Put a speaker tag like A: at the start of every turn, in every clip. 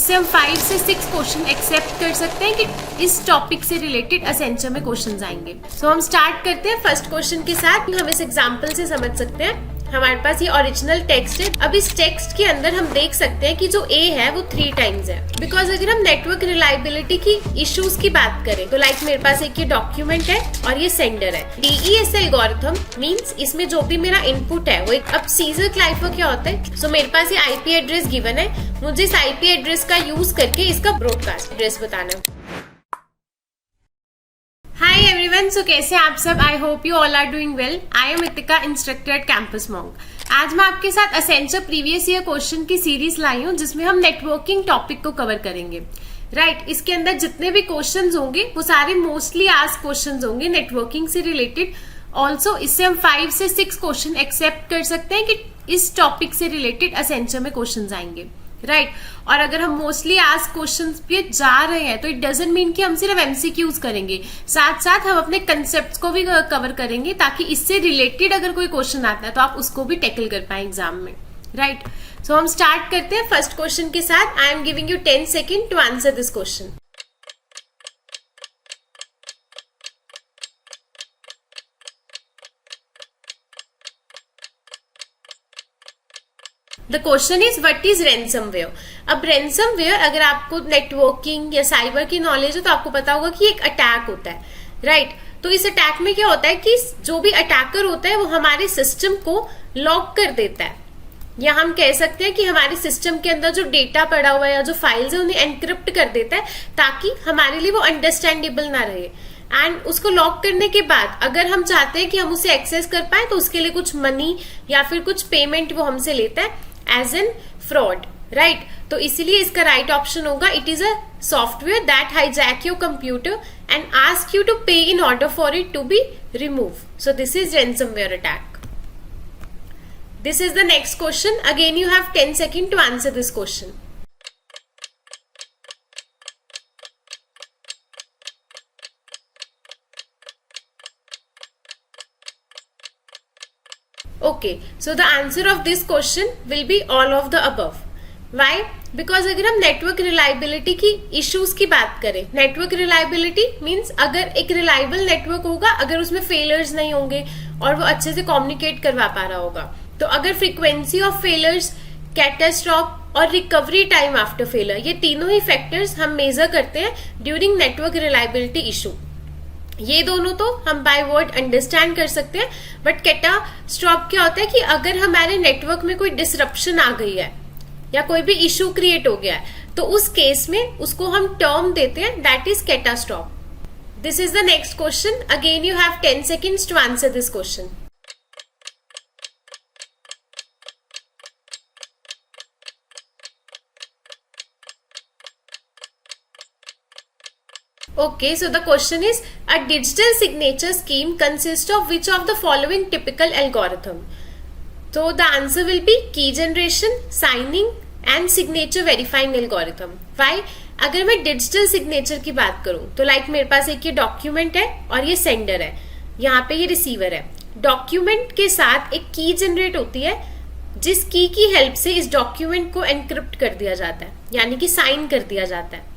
A: इससे हम 5 से 6 क्वेश्चन एक्सेप्ट कर सकते हैं कि इस टॉपिक से रिलेटेड असेंचर में क्वेश्चन आएंगे। सो हम स्टार्ट करते हैं फर्स्ट क्वेश्चन के साथ। हम इस एग्जाम्पल से समझ सकते हैं। हमारे पास ये ओरिजिनल टेक्स्ट है। अब इस टेक्स्ट के अंदर हम देख सकते हैं कि जो ए है वो 3 टाइम्स है, बिकॉज अगर हम नेटवर्क रिलायबिलिटी की इश्यूज की बात करें तो लाइक मेरे पास एक ये डॉक्यूमेंट है और ये सेंडर है। DES एल्गोरिथम मींस इसमें जो भी मेरा इनपुट है वो एक, अब सीजर क्लाइफर क्या होता है, सो मेरे पास ये IP एड्रेस गिवन है, मुझे इस IP एड्रेस का यूज करके इसका ब्रॉडकास्ट एड्रेस बताना है। हाय एवरीवन, सो कैसे आप सब? I hope you all are doing well. I am Itika, instructor at Campus Monk. आज मैं आपके साथ असेंचर प्रीवियस ईयर क्वेश्चन की सीरीज लाई हूँ जिसमें हम नेटवर्किंग टॉपिक को कवर करेंगे। राइट, इसके अंदर जितने भी क्वेश्चंस होंगे वो सारे मोस्टली आस्क्ड क्वेश्चंस होंगे नेटवर्किंग से रिलेटेड। ऑल्सो इससे हम 5 से 6 क्वेश्चन एक्सेप्ट कर सकते हैं कि इस टॉपिक से रिलेटेड असेंचर में क्वेश्चन आएंगे। राइट, और अगर हम मोस्टली आस्क क्वेश्चंस पे जा रहे हैं तो इट डजंट मीन कि हम सिर्फ MCQs करेंगे, साथ साथ हम अपने कंसेप्ट्स को भी कवर करेंगे ताकि इससे रिलेटेड अगर कोई क्वेश्चन आता है तो आप उसको भी टैकल कर पाए एग्जाम में। राइट, सो हम स्टार्ट करते हैं फर्स्ट क्वेश्चन के साथ। I am giving you 10 second to answer this question. The question is what is ransomware. अब रैंसमवेयर, अगर आपको नेटवर्किंग या साइबर की नॉलेज है तो आपको पता होगा कि एक अटैक होता है। राइट, तो इस अटैक में क्या होता है कि जो भी अटैकर होता है वो हमारे सिस्टम को लॉक कर देता है, या हम कह सकते हैं कि हमारे सिस्टम के अंदर जो डेटा पड़ा हुआ है या जो फाइल्स है उन्हें एनक्रिप्ट कर देता है ताकि हमारे लिए वो अंडरस्टैंडेबल ना रहे। एंड उसको लॉक करने के बाद अगर हम चाहते हैं कि हम उसे एक्सेस कर पाए तो उसके लिए कुछ मनी या फिर कुछ पेमेंट वो हमसे लेता है एज एन फ्रॉड। राइट, तो इसीलिए इसका राइट ऑप्शन होगा it is a software that hijack your computer and ask you to pay in order for it to be remove. So this is ransomware attack. This is the next question. Again you have 10 second to answer this question. Okay, so the answer of this question will be all of the above. Why? Because अगर हम network reliability की issues की बात करें, network reliability means अगर एक reliable network होगा, अगर उसमें फेलियर्स नहीं होंगे और वो अच्छे से कम्युनिकेट करवा पा रहा होगा, तो अगर फ्रीक्वेंसी ऑफ फेलियर्स, कैटास्ट्रॉफ और रिकवरी टाइम आफ्टर फेलियर, ये तीनों ही फैक्टर्स हम मेजर करते हैं ड्यूरिंग नेटवर्क रिलायबिलिटी इशू। ये दोनों तो हम बाय वर्ड अंडरस्टैंड कर सकते हैं, बट कैटास्ट्रॉफ क्या होता है कि अगर हमारे नेटवर्क में कोई डिसरप्शन आ गई है या कोई भी इशू क्रिएट हो गया है तो उस केस में उसको हम टर्म देते हैं that is catastrophe. This is the next question. Again you have 10 seconds to answer this question. Okay, so the question is a digital signature scheme consists of which of the following typical algorithm? So the answer will be key generation, signing and signature verifying algorithm. Why? अगर मैं digital signature की बात करूं तो like मेरे पास एक ये document है और ये सेंडर है, यहाँ पे ये रिसीवर है। डॉक्यूमेंट के साथ एक की जनरेट होती है जिस की हेल्प से इस डॉक्यूमेंट को एनक्रिप्ट कर दिया जाता है, यानी कि साइन कर दिया जाता है।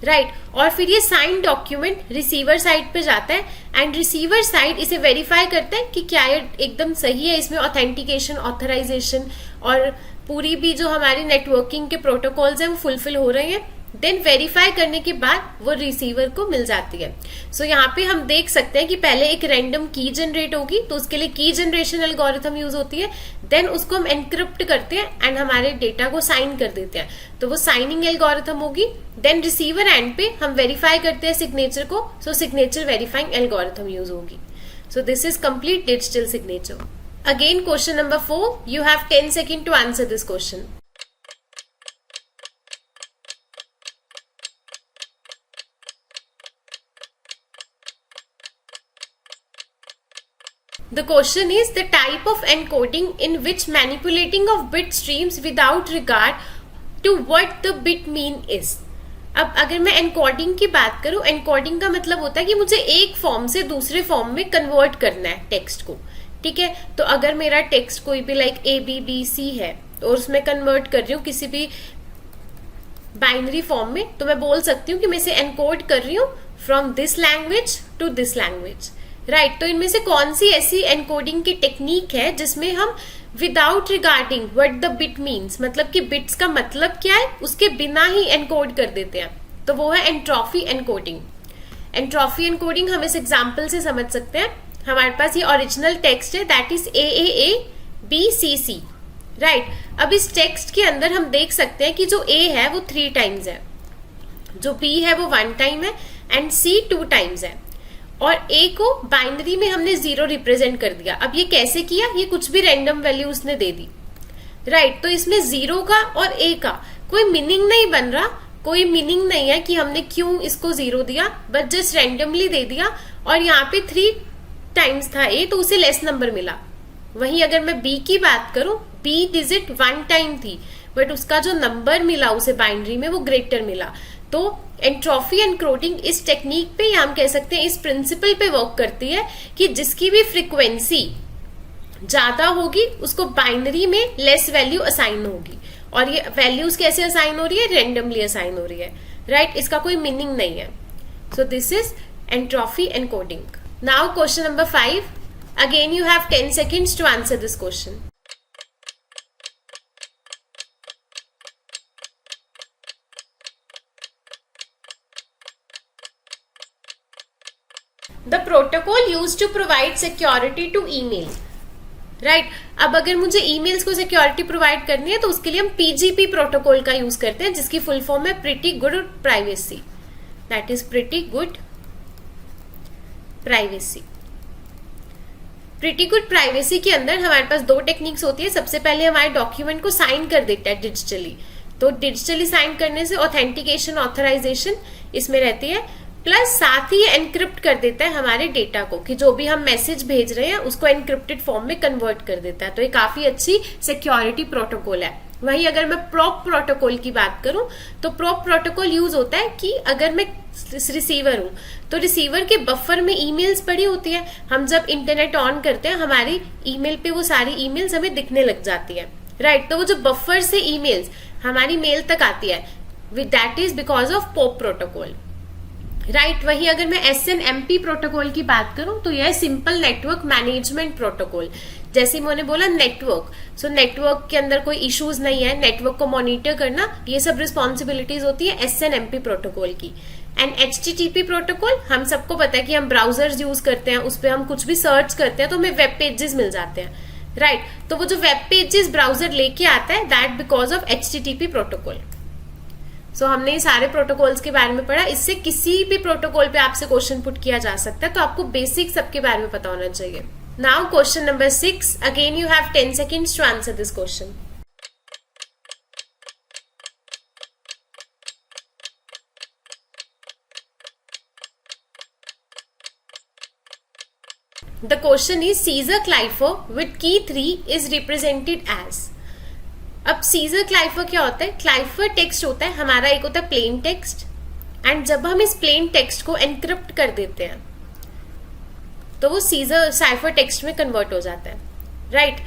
A: राइट, और फिर ये साइन डॉक्यूमेंट रिसीवर साइड पे जाता है एंड रिसीवर साइड इसे वेरीफाई करता है कि क्या ये एकदम सही है, इसमें ऑथेंटिकेशन, ऑथराइजेशन और पूरी भी जो हमारी नेटवर्किंग के प्रोटोकॉल्स हैं वो फुलफिल हो रहे हैं। देन वेरीफाई करने के बाद वो रिसीवर को मिल जाती है। सो यहाँ पे हम देख सकते हैं कि पहले एक रैंडम की जनरेट होगी तो उसके लिए की जनरेशन एल्गोरिथम यूज होती है, देन उसको हम एनक्रिप्ट करते हैं एंड हमारे डेटा को साइन कर देते हैं, तो वो साइनिंग एल्गोरिथम होगी। देन रिसीवर एंड पे हम वेरीफाई करते हैं सिग्नेचर को, so signature verifying algorithm use होगी। So this is complete digital signature. Again question number 4, you have 10 second to answer this question. The question is the type of encoding in which manipulating of bit streams without regard to what the bit mean is. अब अगर मैं encoding की बात करूं, encoding का मतलब होता है कि मुझे एक फॉर्म से दूसरे फॉर्म में कन्वर्ट करना है टेक्स्ट को। ठीक है, तो अगर मेरा टेक्स्ट कोई भी लाइक ABBC है और उसमें कन्वर्ट कर रही हूँ किसी भी बाइनरी फॉर्म में, तो मैं बोल सकती हूँ कि मैं इसे एनकोड कर रही हूँ from this language to this language, right. तो इनमें से कौन सी ऐसी एनकोडिंग की टेक्निक है जिसमें हम without regarding what the bit means, मतलब कि बिट्स का मतलब क्या है उसके बिना ही एनकोड कर देते हैं, तो वो है एंट्रोपी एनकोडिंग। एंट्रोपी एनकोडिंग हम इस एग्जाम्पल से समझ सकते हैं। हमारे पास ये ओरिजिनल टेक्स्ट है, दैट इज AAABCC, राइट। अब इस टेक्स्ट के अंदर हम देख सकते हैं कि जो A है वो 3 टाइम्स है, जो B है वो 1 टाइम है एंड C 2 टाइम्स है, और A को बाइनरी में हमने 0 रिप्रेजेंट कर दिया। अब ये कैसे किया, ये कुछ भी रैंडम वैल्यू उसने दे दी, राइट। तो इसमें 0 का और A का कोई मीनिंग नहीं बन रहा, कोई मीनिंग नहीं है कि हमने क्यों इसको 0 दिया, बट जस्ट रैंडमली दे दिया, और यहाँ पे 3 टाइम्स था A तो उसे लेस नंबर मिला। वहीं अगर मैं B की बात करूं, B डिजिट 1 टाइम थी, बट उसका जो नंबर मिला उसे बाइनरी में वो ग्रेटर मिला। तो एंट्रोपी एनकोडिंग इस टेक्निक पे, या हम कह सकते हैं इस प्रिंसिपल पे वर्क करती है कि जिसकी भी फ्रीक्वेंसी ज्यादा होगी उसको बाइनरी में लेस वैल्यू असाइन होगी, और ये वैल्यूज कैसे असाइन हो रही है, रेंडमली असाइन हो रही है, राइट। इसका कोई मीनिंग नहीं है। सो this is entropy encoding. Now question number 5, again you have 10 seconds to answer this question. The protocol used to provide security to email, right? अब अगर मुझे emails को security provide करनी है तो उसके लिए हम PGP प्रोटोकॉल का यूज करते हैं, जिसकी फुल फॉर्म है Pretty Good Privacy, that is Pretty Good Privacy। Pretty good privacy के अंदर हमारे पास 2 टेक्निक्स होती है। सबसे पहले हमारे डॉक्यूमेंट को साइन कर देता है डिजिटली, तो डिजिटली साइन करने से ऑथेंटिकेशन ऑथराइजेशन इसमें रहती है, प्लस साथ ही एनक्रिप्ट कर देता है हमारे डेटा को, कि जो भी हम मैसेज भेज रहे हैं उसको एनक्रिप्टेड फॉर्म में कन्वर्ट कर देता है। तो ये काफी अच्छी सिक्योरिटी प्रोटोकॉल है। वहीं अगर मैं प्रोप प्रोटोकॉल की बात करूं तो प्रोप प्रोटोकॉल यूज होता है कि अगर मैं रिसीवर हूं तो रिसीवर के बफर में ईमेल्स पड़ी होती है, हम जब इंटरनेट ऑन करते हैं हमारी ईमेल पे वो सारी ईमेल्स हमें दिखने लग जाती है, राइट। तो वो जो बफर से ईमेल्स हमारी मेल तक आती है, with that is because of pope protocol, right. वहीं अगर मैं SNMP प्रोटोकॉल की बात करूं तो यह सिंपल नेटवर्क मैनेजमेंट प्रोटोकॉल। जैसे मैंने बोला नेटवर्क, सो नेटवर्क के अंदर कोई इश्यूज नहीं है, नेटवर्क को मॉनिटर करना, ये सब रिस्पॉन्सिबिलिटीज होती है SNMP प्रोटोकॉल की। एंड HTTP प्रोटोकॉल, हम सबको पता है कि हम ब्राउजर्स यूज करते हैं, उस पर हम कुछ भी सर्च करते हैं तो हमें वेब पेजेस मिल जाते हैं, राइट। तो वो जो वेब पेजेस ब्राउजर लेके आता है, that because of HTTP protocol. So हमने ये सारे प्रोटोकॉल्स के बारे में पढ़ा। इससे किसी भी प्रोटोकॉल पे आपसे क्वेश्चन पुट किया जा सकता है, तो आपको बेसिक सबके बारे में पता होना चाहिए। Now question number 6, again you have 10 seconds to answer this question. The question is Caesar cipher with key 3 is represented as। अब सीजर क्लाइफर क्या होता है? क्लाइफर टेक्स्ट होता है हमारा, एक होता है प्लेन टेक्स्ट, एंड जब हम इस प्लेन टेक्स्ट को एनक्रिप्ट कर देते हैं तो वो सीजर साइफर टेक्स्ट में कन्वर्ट हो जाता है, राइट।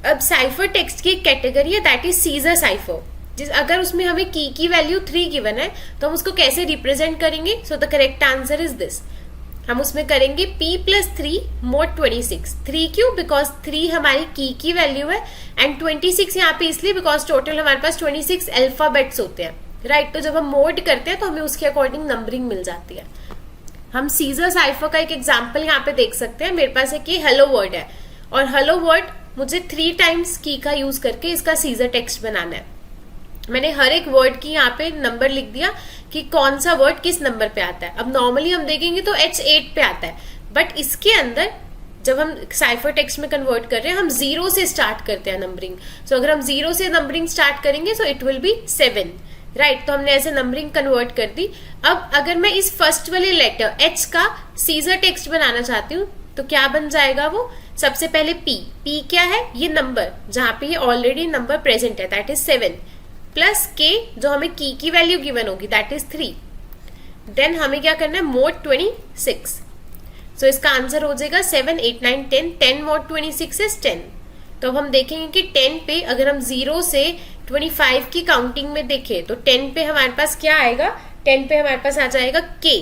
A: अब साइफर टेक्स्ट की एक कैटेगरी है, दैट इज सीजर साइफर। अगर उसमें हमें की वैल्यू 3 गिवन है तो हम उसको कैसे रिप्रेजेंट करेंगे? So the correct answer is this, हम उसमें करेंगे P+3 mod 26। 3 क्यों? बिकॉज 3 हमारी की वैल्यू है, एंड 26 यहाँ पे इसलिए बिकॉज टोटल हमारे पास 26 अल्फाबेट्स होते हैं, राइट। तो जब हम मोड करते हैं तो हमें उसके अकॉर्डिंग नंबरिंग मिल जाती है। हम सीजर साइफर का एक एग्जाम्पल यहाँ पे देख सकते हैं। मेरे पास एक ये हेलो वर्ड है, और हेलो वर्ड मुझे 3 टाइम्स की का यूज करके इसका सीजर टेक्स्ट बनाना है। मैंने हर एक वर्ड की यहाँ पे नंबर लिख दिया कि कौन सा वर्ड किस नंबर पे आता है। अब नॉर्मली हम देखेंगे तो H8 पे आता है, बट इसके अंदर जब हम साइफर टेक्स्ट में कन्वर्ट कर रहे हैं हम 0 से स्टार्ट करते हैं नंबरिंग। सो अगर हम 0 से नंबरिंग स्टार्ट करेंगे so it will B 7, right. तो हमने ऐसे नंबरिंग कन्वर्ट कर दी। अब अगर मैं इस फर्स्ट वाले लेटर H का सीजर टेक्स्ट बनाना चाहती हूँ तो क्या बन जाएगा वो? सबसे पहले P क्या है? ये नंबर जहां पे ये ऑलरेडी नंबर प्रेजेंट है, दैट इज 7, प्लस K जो हमें की वैल्यू गिवन होगी, दैट इज 3। देन हमें क्या करना है? mod 26। सो इसका आंसर हो जाएगा 7, 8, 9, 10 mod 26 इज 10। तो अब हम देखेंगे कि 10 पे अगर हम 0 से 25 की काउंटिंग में देखें तो 10 पे हमारे पास क्या आएगा, 10 पे हमारे पास आ जाएगा के,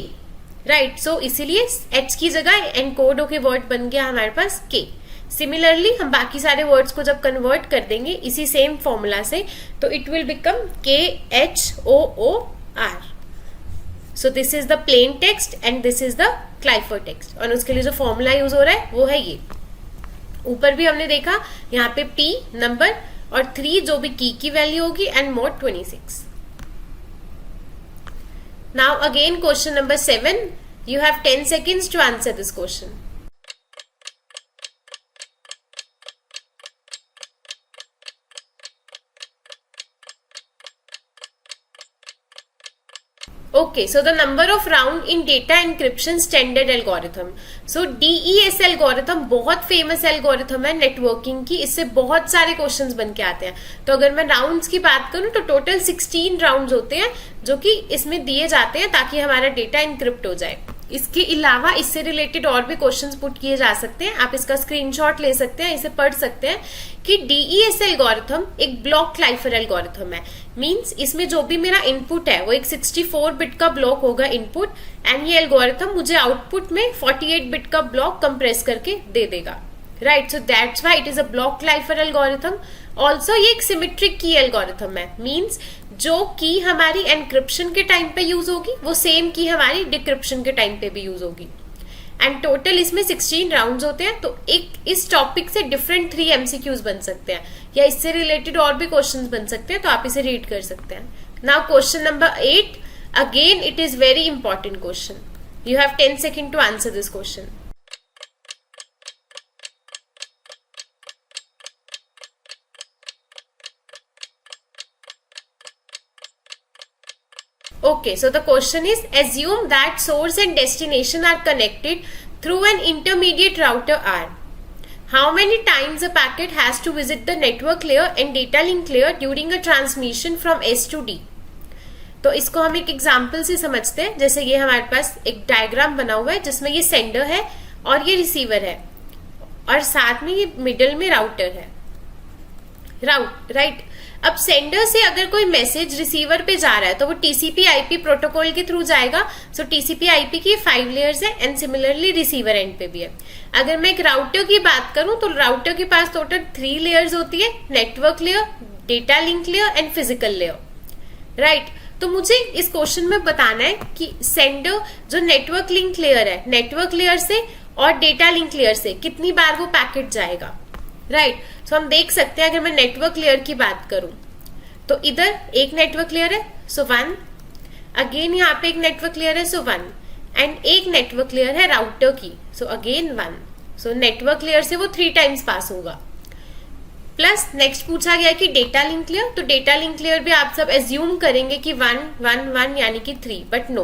A: राइट। सो इसीलिए एच की जगह एनकोड होके वर्ड बन गया हमारे पास के। सिमिलरली हम बाकी सारे वर्ड्स को जब कन्वर्ट कर देंगे इसी सेम फॉर्मूला से, तो it will become KHOOR। So this is the plain text and this is the cipher text, और उसके लिए जो फॉर्मूला यूज हो रहा है वो है ये। ऊपर भी हमने देखा यहाँ पे P नंबर और 3 जो भी की वैल्यू होगी and mode 26। Now again question number 7, you have 10 seconds to answer this question. Okay, so the number of round in data encryption standard algorithm. So DES algorithm बहुत फेमस एल्गोरिथम है networking की, इससे बहुत सारे questions बन के आते हैं। तो अगर मैं राउंड्स की बात करूं तो टोटल 16 राउंड्स होते हैं जो कि इसमें दिए जाते हैं ताकि हमारा डेटा इनक्रिप्ट हो जाए। इसके अलावा इससे रिलेटेड और भी क्वेश्चंस पुट किए जा सकते हैं, आप इसका स्क्रीनशॉट ले सकते हैं, इसे पढ़ सकते हैं कि DES एल्गोरिथम एक ब्लॉक क्लाइफर एल्गोरिथम है। मींस इसमें जो भी मेरा इनपुट है वो एक 64 बिट का ब्लॉक होगा इनपुट, एंड ये एल्गोरिथम मुझे आउटपुट में 48 बिट का ब्लॉक कंप्रेस करके दे देगा, right. So that's why it is a block cipher algorithm. Also ये एक सिमेट्रिक की एल्गोरिथम है, मींस जो की हमारी एनक्रिप्शन के टाइम पे यूज होगी वो सेम की हमारी डिक्रिप्शन के टाइम पे भी यूज होगी। एंड टोटल इसमें 16 राउंड्स होते हैं। तो एक इस टॉपिक से डिफरेंट 3 MCQs बन सकते हैं, या इससे रिलेटेड और भी क्वेश्चंस बन सकते हैं, तो आप इसे रीड कर सकते हैं। Now question number 8, again it is very important question, you have 10 second to answer this question. Okay, so the question is, assume that source and destination are connected through an intermediate router R. How many times a packet has to visit the network layer and data link layer during a transmission from S to D? तो इसको हम एक example से समझते हैं। जैसे ये हमारे पास एक डायग्राम बना हुआ है जिसमें ये सेंडर है और ये रिसीवर है, और साथ में ये मिडल में राउटर है, राइट। अब सेंडर से अगर कोई मैसेज रिसीवर पे जा रहा है तो वो TCP/IP प्रोटोकॉल के थ्रू जाएगा। सो TCP/IP की 5 लेयर्स है एंड सिमिलरली रिसीवर एंड पे भी है। अगर मैं एक राउटर की बात करूं तो राउटर के पास टोटल 3 लेयर्स होती है, network layer, data link layer and physical layer, right. तो मुझे इस क्वेश्चन में बताना है कि सेंडर जो नेटवर्क लिंक लेयर है, नेटवर्क लेयर से और डेटा लिंक लेयर से कितनी बार वो पैकेट जाएगा, राइट। सो हम देख सकते हैं अगर मैं नेटवर्क लेयर की बात करूं तो इधर एक नेटवर्क लेयर है, सो 1, अगेन यहाँ पे एक नेटवर्क लेयर है, सो 1, एंड एक नेटवर्क लेयर है राउटर की, so again 1। So network layer से वो 3 टाइम्स पास होगा। प्लस नेक्स्ट पूछा गया कि डेटा लिंक लेयर, तो डेटा लिंक लेयर भी आप सब एज्यूम करेंगे कि 1 1 1 यानी कि 3, बट नो।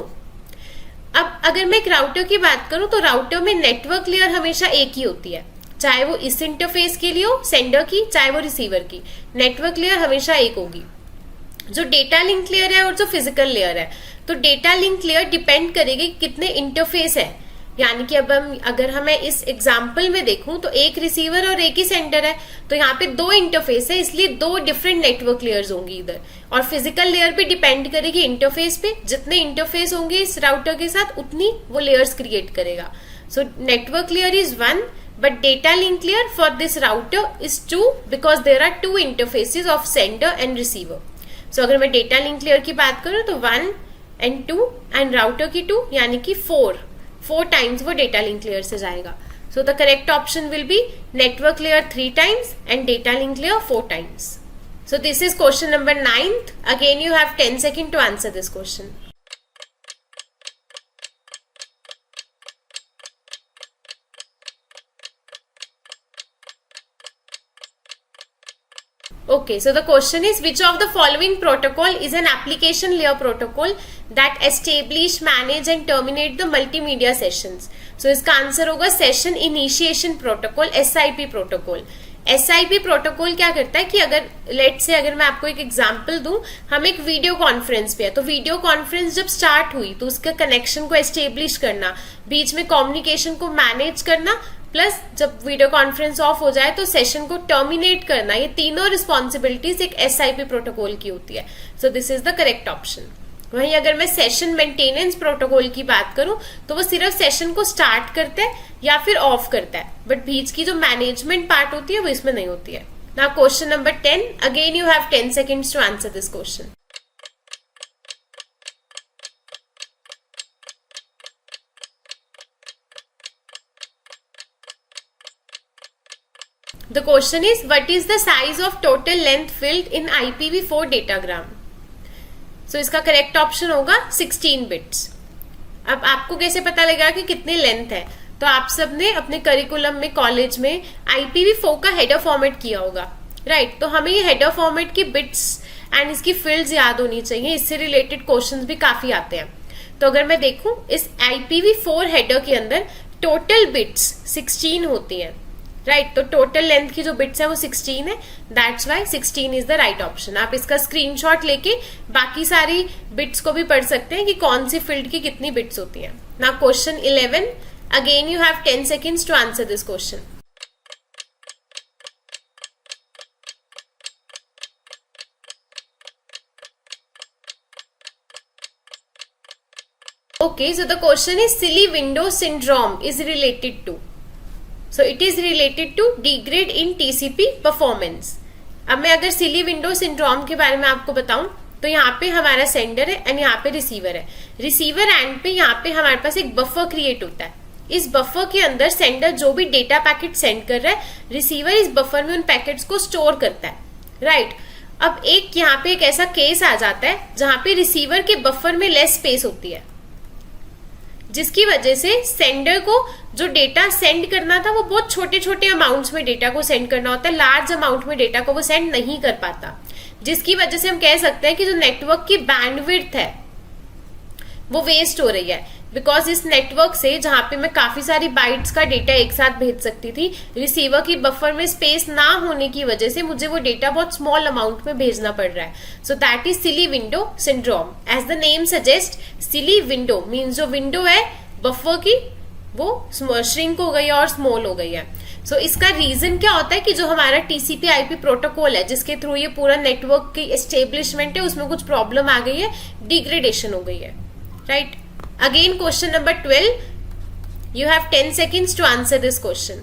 A: अब अगर मैं एक राउटर की बात करूं तो राउटर में नेटवर्क लेयर हमेशा एक ही होती है, चाहे वो इस इंटरफेस के लिए हो सेंडर की, चाहे वो रिसीवर की, नेटवर्क लेयर हमेशा एक होगी। जो डेटा लिंक लेयर है और जो फिजिकल लेयर है, तो डेटा लिंक लेयर डिपेंड करेगी कितने इंटरफेस है। यानी कि अब अगर हमें इस एग्जाम्पल में देखूं तो एक रिसीवर और एक ही सेंडर है, तो यहाँ पे 2 इंटरफेस है, इसलिए 2 डिफरेंट नेटवर्क लेयर्स होंगी इधर। और फिजिकल लेयर पे डिपेंड करेगी इंटरफेस पे, जितने इंटरफेस होंगे इस राउटर के साथ उतनी वो लेयर्स क्रिएट करेगा। So network layer is 1, but data link layer for this router is 2 because there are 2 interfaces of sender and receiver. So अगर मैं data link layer की बात करूँ तो 1 and 2 and router की 2 यानी कि 4 टाइम्स वो data link layer से जाएगा। So the correct option will be network layer 3 times and data link layer 4 times. So this is question number 9th. Again you have 10 seconds to answer this question. Okay, so the question is, which of the following protocol is an application layer protocol that establish, manage and terminate the multimedia sessions? So इसका answer होगा session initiation protocol, SIP protocol. SIP protocol क्या करता है कि अगर late से अगर मैं आपको एक एग्जांपल दूं, हम एक वीडियो कॉन्फ्रेंस पे है, तो वीडियो कॉन्फ्रेंस जब स्टार्ट हुई तो उसके कनेक्शन को एस्टेब्लिश करना, बीच में कम्युनिकेशन को मैनेज करना, प्लस जब वीडियो कॉन्फ्रेंस ऑफ हो जाए तो सेशन को टर्मिनेट करना, ये तीनों रिस्पॉन्सिबिलिटीज एक एसआईपी प्रोटोकॉल की होती है. सो this is the correct option. वहीं अगर मैं सेशन मेंटेनेंस प्रोटोकॉल की बात करूं तो वो सिर्फ सेशन को स्टार्ट करता है या फिर ऑफ करता है, बट बीच की जो मैनेजमेंट पार्ट होती है वो इसमें नहीं होती है. Now question number 10, again you have 10 seconds to answer this question. The question is, what is the size of total length filled in IPv4 datagram? So इसका करेक्ट ऑप्शन होगा 16 bits. अब आपको कैसे पता लगेगा कि कितनी लेंथ है? तो आप सबने अपने करिकुलम में कॉलेज में IPv4 का हेडर फॉर्मेट किया होगा, राइट? तो हमें ये हेडर फॉर्मेट की बिट्स एंड इसकी फील्ड्स याद होनी चाहिए. इससे रिलेटेड क्वेश्चंस भी काफी आते हैं. तो अगर मैं देखूं इस IPv4 हेडर के अंदर टोटल बिट्स 16 होती हैं, राइट? तो टोटल लेंथ की जो बिट्स है वो 16 है. That's why 16 is the right option. आप इसका स्क्रीनशॉट लेके बाकी सारी बिट्स को भी पढ़ सकते हैं कि कौन सी फील्ड की कितनी बिट्स होती हैं. Now question 11, again you have 10 seconds to answer this question. Okay, so the question is silly window syndrome is related to. So it is related to degrade in TCP performance. अब मैं अगर सिली window syndrome के बारे में आपको बताऊं तो यहाँ पे हमारा सेंडर है एंड यहाँ पे रिसीवर है. रिसीवर एंड पे यहाँ पे हमारे पास एक बफर क्रिएट होता है. इस बफर के अंदर सेंडर जो भी डेटा पैकेट सेंड कर रहा है, रिसीवर इस बफर में उन पैकेट्स को स्टोर करता है, राइट? अब एक यहाँ पे एक ऐसा केस आ जाता है जहां पे रिसीवर के बफर में लेस स्पेस होती है, जिसकी वजह से सेंडर को जो डेटा सेंड करना था वो बहुत छोटे छोटे अमाउंट्स में डेटा को सेंड करना होता है. लार्ज अमाउंट में डेटा को वो सेंड नहीं कर पाता, जिसकी वजह से हम कह सकते हैं कि जो नेटवर्क की बैंडविड्थ है वो वेस्ट हो रही है. बिकॉज इस नेटवर्क से जहां पे मैं काफी सारी बाइट्स का डेटा एक साथ भेज सकती थी, रिसीवर की बफर में स्पेस ना होने की वजह से मुझे वो डेटा बहुत स्मॉल अमाउंट में भेजना पड़ रहा है. So that is silly window syndrome. As the name suggest, silly window means जो विंडो है बफर की वो श्रिंक हो गई है और स्मॉल हो गई है. सो इसका रीजन क्या होता है कि जो हमारा TCP IP प्रोटोकॉल है जिसके थ्रू ये पूरा नेटवर्क की एस्टेब्लिशमेंट है उसमें कुछ प्रॉब्लम आ गई है, डिग्रेडेशन हो गई है, right? Again question number 12, you have 10 seconds to answer this question.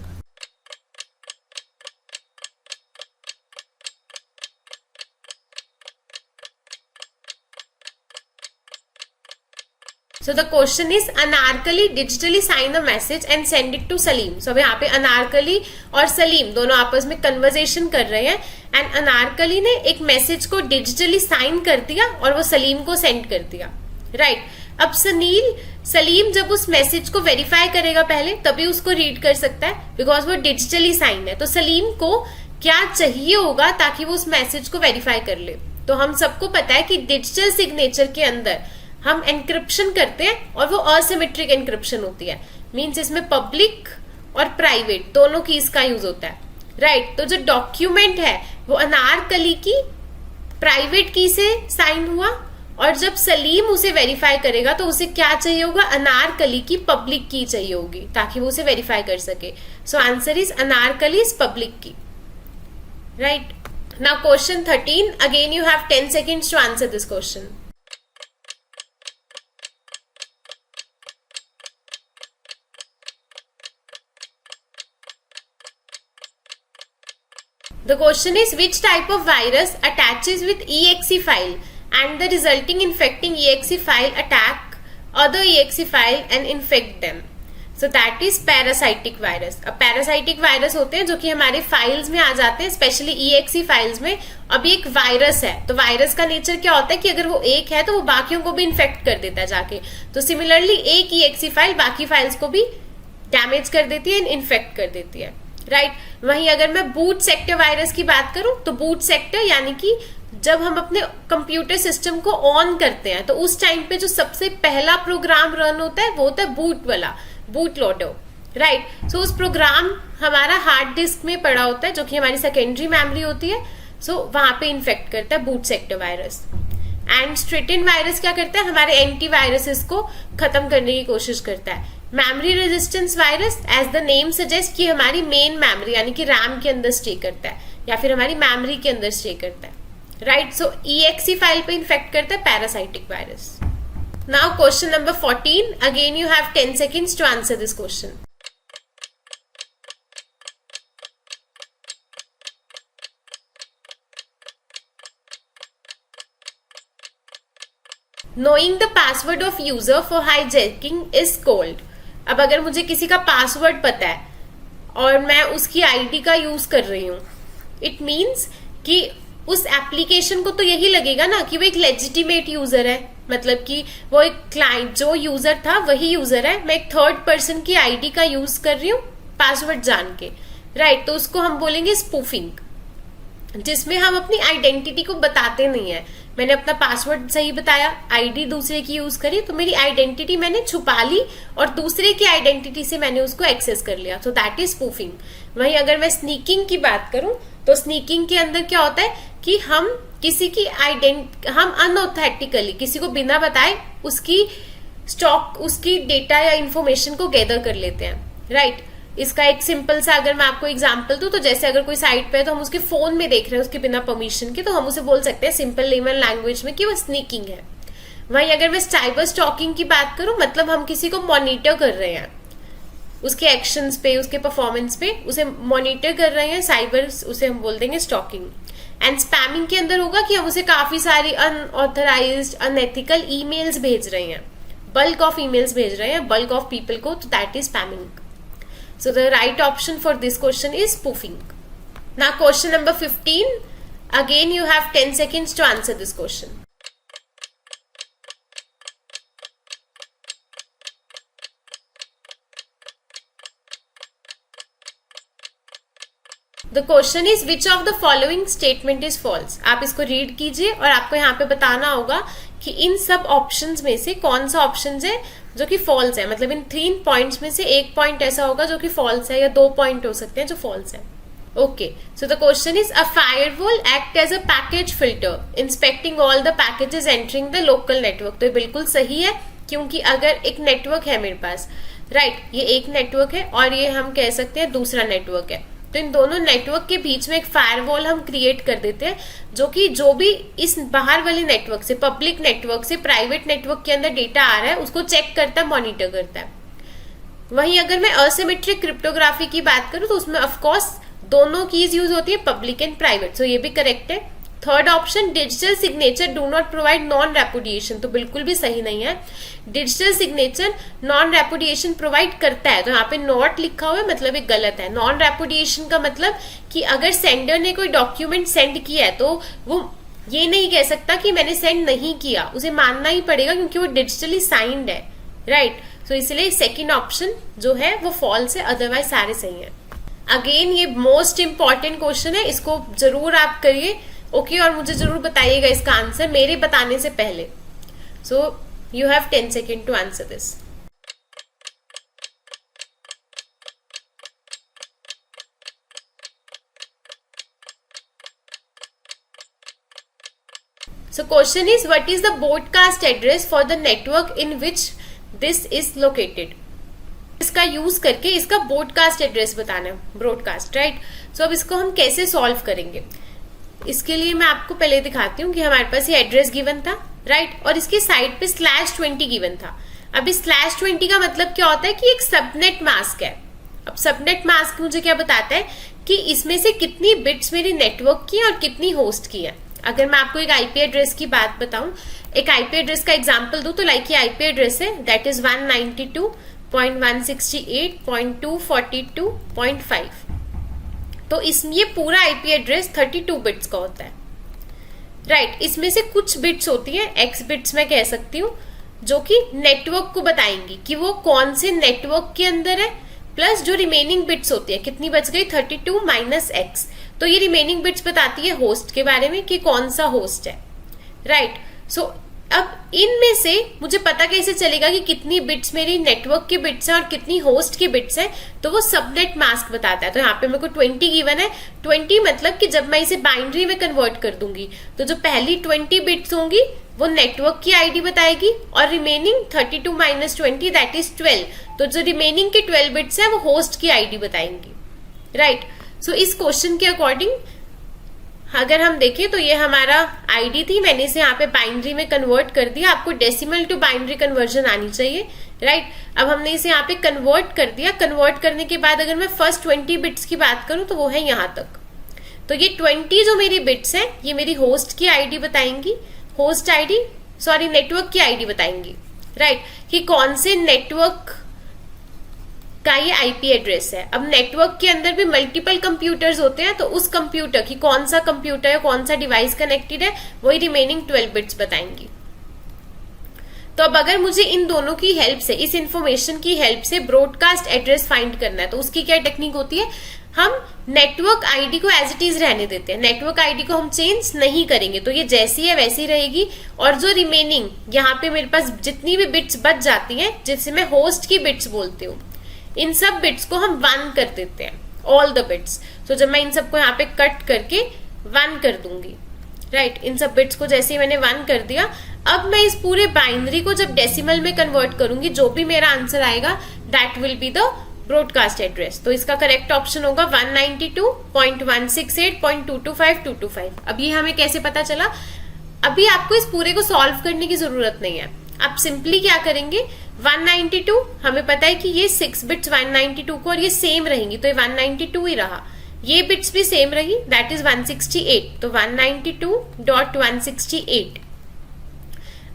A: So the question is, Anarkali digitally sign a message and send it to Salim. So अब यहाँ पे अनारकली और सलीम दोनों आपस में कन्वर्सेशन कर रहे हैं एंड अनारकली ने एक मैसेज को डिजिटली साइन कर दिया और वो सलीम को सेंड कर दिया, राइट? अब सलीम जब उस मैसेज को वेरीफाई करेगा पहले तभी उसको रीड कर सकता है, बिकॉज वो डिजिटली साइन है. तो सलीम को क्या चाहिए होगा ताकि वो उस मैसेज को वेरीफाई कर ले? तो हम सबको पता है कि डिजिटल सिग्नेचर के अंदर हम एनक्रिप्शन करते हैं और वो असिमेट्रिक एनक्रिप्शन होती है. मीन्स इसमें पब्लिक और प्राइवेट दोनों कीज का यूज होता है, राइट? तो जो डॉक्यूमेंट है वो अनारकली की प्राइवेट की से साइन हुआ और जब सलीम उसे वेरीफाई करेगा तो उसे क्या चाहिए होगा? अनारकली की पब्लिक की चाहिए होगी ताकि वो उसे वेरीफाई कर सके. सो आंसर इज अनारकली is public key, right? Now question 13, again you have 10 seconds to answer this question. The question is, which type of virus attaches with exe file and the resulting infecting exe file attack other exe file and infect them? So that is parasitic virus. अब parasitic virus होते हैं जो कि हमारे files में आ जाते हैं, specially exe files में. अब एक वायरस है तो वायरस का नेचर क्या होता है कि अगर वो एक है तो वो बाकियों को भी इन्फेक्ट कर देता है जाके. तो सिमिलरली एक exe फाइल बाकी फाइल्स को भी डैमेज कर देती है, इन्फेक्ट कर देती है, राइट? वहीं अगर मैं बूट सेक्टर वायरस की बात करूं तो बूट सेक्टर यानी कि जब हम अपने कंप्यूटर सिस्टम को ऑन करते हैं तो उस टाइम पे जो सबसे पहला प्रोग्राम रन होता है वो होता है बूट वाला, बूट लोडर, राइट? सो उस प्रोग्राम हमारा हार्ड डिस्क में पड़ा होता है जो कि हमारी सेकेंडरी मेमोरी होती है. सो वहां पे इन्फेक्ट करता है बूट सेक्टर वायरस. एंड स्ट्रिटिन वायरस क्या करता है? हमारे एंटी वायरसेस को खत्म करने की कोशिश करता है. Memory resistance virus as the name suggest कि हमारी मेन मेमोरी यानी कि रैम के अंदर स्टे करता है या फिर हमारी मेमोरी के अंदर स्टे करता है, राइट। सो EXE फाइल पे इन्फेक्ट करता है parasitic virus. Now question number 14, again you have 10 seconds to answer this question. Knowing the password of user for hijacking is called। अब अगर मुझे किसी का पासवर्ड पता है और मैं उसकी आईडी का यूज कर रही हूँ, इट मीन्स कि उस एप्लीकेशन को तो यही लगेगा ना कि वो एक लेजिटिमेट यूजर है, मतलब कि वो एक क्लाइंट जो यूजर था वही यूजर है, मैं एक थर्ड पर्सन की आईडी का यूज कर रही हूँ पासवर्ड जान के, राइट। तो उसको हम बोलेंगे स्पूफिंग, जिसमें हम अपनी आइडेंटिटी को बताते नहीं है। मैंने अपना पासवर्ड सही बताया, आईडी दूसरे की यूज करी, तो मेरी आइडेंटिटी मैंने छुपा ली और दूसरे की आइडेंटिटी से मैंने उसको एक्सेस कर लिया, तो दैट इज स्पूफिंग। वहीं अगर मैं स्नीकिंग की बात करूं तो स्नीकिंग के अंदर क्या होता है कि हम किसी की हम अनऑथेंटिकली किसी को बिना बताए उसकी डेटा या इंफॉर्मेशन को गैदर कर लेते हैं, राइट। इसका एक सिंपल सा अगर मैं आपको एग्जांपल दूं तो जैसे अगर कोई साइट पे है तो हम उसके फोन में देख रहे हैं उसके बिना परमिशन के, तो हम उसे बोल सकते हैं सिंपल लेमन लैंग्वेज में कि वो स्नीकिंग है। वहीं अगर मैं साइबर स्टॉकिंग की बात करूं, मतलब हम किसी को मॉनिटर कर रहे हैं, उसके एक्शंस पे, उसके परफॉर्मेंस पे उसे मॉनिटर कर रहे हैं, साइबर उसे हम बोल देंगे स्टॉकिंग। एंड स्पैमिंग के अंदर होगा कि हम उसे काफी सारी अनऑथराइज्ड अनएथिकल ईमेल्स भेज रहे हैं, बल्क ऑफ ईमेल्स भेज रहे हैं बल्क ऑफ पीपल को, तो that is spamming. So the right option for this question is spoofing. Now question number 15. Again you have 10 seconds to answer this question. The question is which of the following statement is false? आप इसको read कीजिए और आपको यहाँ पे बताना होगा कि इन सब ऑप्शंस में से कौन सा ऑप्शन है जो कि फॉल्स है, मतलब इन 3 पॉइंट्स में से एक पॉइंट ऐसा होगा जो कि फॉल्स है या 2 पॉइंट हो सकते हैं जो फॉल्स है। Okay, so the question is a firewall act as a package filter inspecting all the packages entering the local network. तो ये बिल्कुल सही है, क्योंकि अगर एक नेटवर्क है मेरे पास, राइट, ये एक नेटवर्क है और ये हम कह सकते हैं दूसरा नेटवर्क है, तो इन दोनों नेटवर्क के बीच में एक फायरवॉल हम क्रिएट कर देते हैं जो कि जो भी इस बाहर वाले नेटवर्क से, पब्लिक नेटवर्क से प्राइवेट नेटवर्क के अंदर डेटा आ रहा है उसको चेक करता है, मॉनिटर करता है। वहीं अगर मैं असिमेट्रिक क्रिप्टोग्राफी की बात करूं तो उसमें ऑफकोर्स दोनों कीज यूज होती है, पब्लिक एंड प्राइवेट, सो ये भी करेक्ट है। Third option digital signature do not provide non repudiation, तो बिल्कुल भी सही नहीं है। Digital signature non repudiation provide करता है, तो यहाँ पे नॉट लिखा हुआ है मतलब ये गलत है। नॉन रेपुडिएशन का मतलब कि अगर सेंडर ने कोई डॉक्यूमेंट सेंड किया है तो वो ये नहीं कह सकता कि मैंने सेंड नहीं किया, उसे मानना ही पड़ेगा क्योंकि वो डिजिटली साइंड है, राइट। सो इसलिए सेकेंड ऑप्शन जो है वो फॉल्स है, अदरवाइज सारे सही है। अगेन ये मोस्ट इंपॉर्टेंट क्वेश्चन है, इसको जरूर आप करिए, ओके, और मुझे जरूर बताइएगा इसका आंसर मेरे बताने से पहले। So you have 10 seconds to answer this. So question is what is the broadcast address for the network in which this is located? इसका यूज करके इसका ब्रॉडकास्ट एड्रेस बताना है, ब्रॉडकास्ट, राइट। सो अब इसको हम कैसे सॉल्व करेंगे, इसके लिए मैं आपको पहले दिखाती हूँ कि हमारे पास ये एड्रेस गिवन था, राइट, और इसकी साइड पे /20 गिवन था। अब इस /20 का मतलब क्या होता है कि एक सबनेट मास्क है। अब सबनेट मास्क मुझे क्या बताता है कि इसमें से कितनी बिट्स मेरी नेटवर्क की और कितनी होस्ट की है। अगर मैं आपको एक आईपी एड्रेस की बात बताऊं, एक आईपी एड्रेस का एग्जांपल दूं, तो लाइक ये आईपी एड्रेस है, दैट इज 192.168.242.5। तो ये पूरा आईपी एड्रेस 32 बिट्स का होता है, राइट। इसमें से कुछ बिट्स होती हैं, एक्स बिट्स मैं कह सकती हूँ, जो कि नेटवर्क को बताएंगी कि वो कौन से नेटवर्क के अंदर है, प्लस जो रिमेनिंग बिट्स होती है, कितनी बच गई, 32 माइनस एक्स, तो ये रिमेनिंग बिट्स बताती है होस्ट के बारे में कि कौन सा होस्ट है, राइट। सो अब इनमें से मुझे पता कैसे चलेगा कि कितनी बिट्स मेरी नेटवर्क की बिट्स हैं और कितनी होस्ट की बिट्स हैं, तो वो सबनेट मास्क बताता है। तो यहाँ पे मेरे को 20 गिवन है, 20 मतलब कि जब मैं इसे बाइनरी में कन्वर्ट कर दूंगी तो जो पहली 20 बिट्स होंगी वो नेटवर्क की आईडी बताएगी, और रिमेनिंग 32 माइनस 20 दैट इज 12, तो जो रिमेनिंग के 12 बिट्स है वो होस्ट की आईडी बताएंगी, राइट। सो इस क्वेश्चन के अकॉर्डिंग अगर हम देखें तो ये हमारा आईडी थी, मैंने इसे यहाँ पे बाइनरी में कन्वर्ट कर दिया। आपको डेसिमल टू बाइनरी कन्वर्जन आनी चाहिए, राइट। अब हमने इसे यहाँ पे कन्वर्ट कर दिया। कन्वर्ट करने के बाद अगर मैं फर्स्ट 20 बिट्स की बात करूं तो वो है यहाँ तक। तो ये 20 जो मेरी बिट्स है ये मेरी होस्ट की आईडी बताएंगी, होस्ट आईडी सॉरी नेटवर्क की आईडी बताएंगी, राइट, कि कौन से नेटवर्क का ये आईपी एड्रेस है। अब नेटवर्क के अंदर भी मल्टीपल कंप्यूटर्स होते हैं, तो उस कंप्यूटर की कौन सा कंप्यूटर है, कौन सा डिवाइस कनेक्टेड है, वही रिमेनिंग 12 बिट्स बताएंगी। तो अब अगर मुझे इन दोनों की हेल्प से, इस इंफॉर्मेशन की हेल्प से ब्रॉडकास्ट एड्रेस फाइंड करना है, तो उसकी क्या टेक्निक होती है, हम नेटवर्क आईडी को एज इट इज रहने देते हैं, नेटवर्क आईडी को हम चेंज नहीं करेंगे, तो ये जैसी है वैसी रहेगी। और जो रिमेनिंग यहाँ पे मेरे पास जितनी भी बिट्स बच जाती हैं, जिसे मैं होस्ट की बिट्स बोलती हूँ, इन सब बिट्स को हम 1 कर देते हैं, ऑल द बिट्स। तो जब मैं इन सबको यहाँ पे कट करके 1 कर दूंगी, राइट, इन सब बिट्स को जैसे ही मैंने 1 कर दिया, अब मैं इस पूरे बाइनरी को जब डेसिमल में कन्वर्ट करूंगी, जो भी मेरा आंसर आएगा that will be the broadcast address. तो इसका करेक्ट ऑप्शन होगा 192.168.225.225। अब ये हमें कैसे पता चला, अभी आपको इस पूरे को सॉल्व करने की जरूरत नहीं है। आप सिंपली क्या करेंगे, 192 हमें पता है कि ये 6 बिट्स 192 को, और ये सेम रहेंगी, तो ये 192 ही रहा, ये बिट्स भी सेम रही, दैट इज 168, तो 192.168।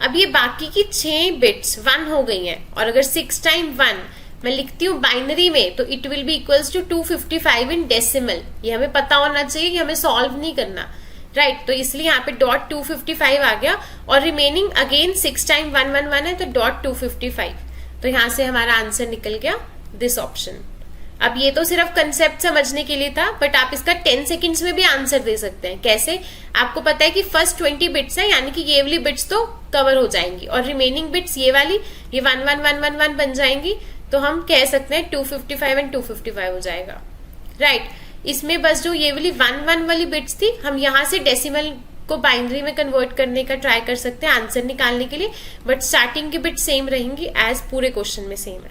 A: अब ये बाकी की 6 बिट्स 1 हो गई हैं, और अगर 6 टाइम 1 मैं लिखती हूँ बाइनरी में, तो it will be equals to 255 in decimal. ये हमें पता होना चाहिए कि हमें सॉल्व नहीं करना, राइट, तो इसलिए यहाँ पे .255 आ गया, और रिमेनिंग अगेन 6 टाइम 1 1 1 है, तो .255, तो यहाँ से हमारा आंसर निकल गया दिस ऑप्शन। अब ये तो सिर्फ कंसेप्ट समझने के लिए था, बट आप इसका 10 सेकेंड्स में भी आंसर दे सकते हैं। कैसे, आपको पता है कि फर्स्ट 20 बिट्स है, यानी कि ये वाली बिट्स तो कवर हो जाएंगी, और रिमेनिंग बिट्स ये वाली, ये 1 1 1 1 1 बन जाएंगी, तो हम कह सकते हैं 255 एंड 255 हो जाएगा, राइट। इसमें बस जो ये वाली 1 1 वाली बिट्स थी, हम यहाँ से डेसिमल को बाइनरी में कन्वर्ट करने का ट्राई कर सकते हैं आंसर निकालने के लिए, बट स्टार्टिंग की बिट सेम रहेंगी एज पूरे क्वेश्चन में सेम है,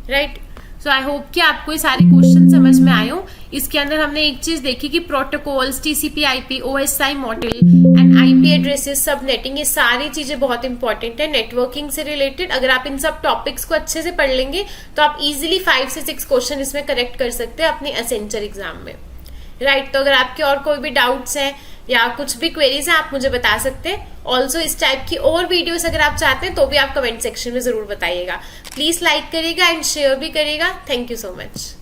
A: राइट। सो आई होप कि आपको ये सारे क्वेश्चन समझ में आए हो। इसके अंदर हमने एक चीज देखी कि protocols, TCP IP, OSI model and IP addresses, सब नेटिंग, ये सारी चीजें बहुत इंपॉर्टेंट है नेटवर्किंग से रिलेटेड। अगर आप इन सब टॉपिक्स को अच्छे से पढ़ लेंगे तो आप इजीली 5 से 6 क्वेश्चन इसमें करेक्ट कर सकते हैं अपने एसेंचर एग्जाम में, राइट। तो अगर आपके और कोई भी डाउट्स हैं या कुछ भी क्वेरीज है, आप मुझे बता सकते हैं। ऑल्सो इस टाइप की और वीडियोस अगर आप चाहते हैं तो भी आप कमेंट सेक्शन में जरूर बताइएगा। प्लीज लाइक करिएगा एंड शेयर भी करिएगा। Thank you so much.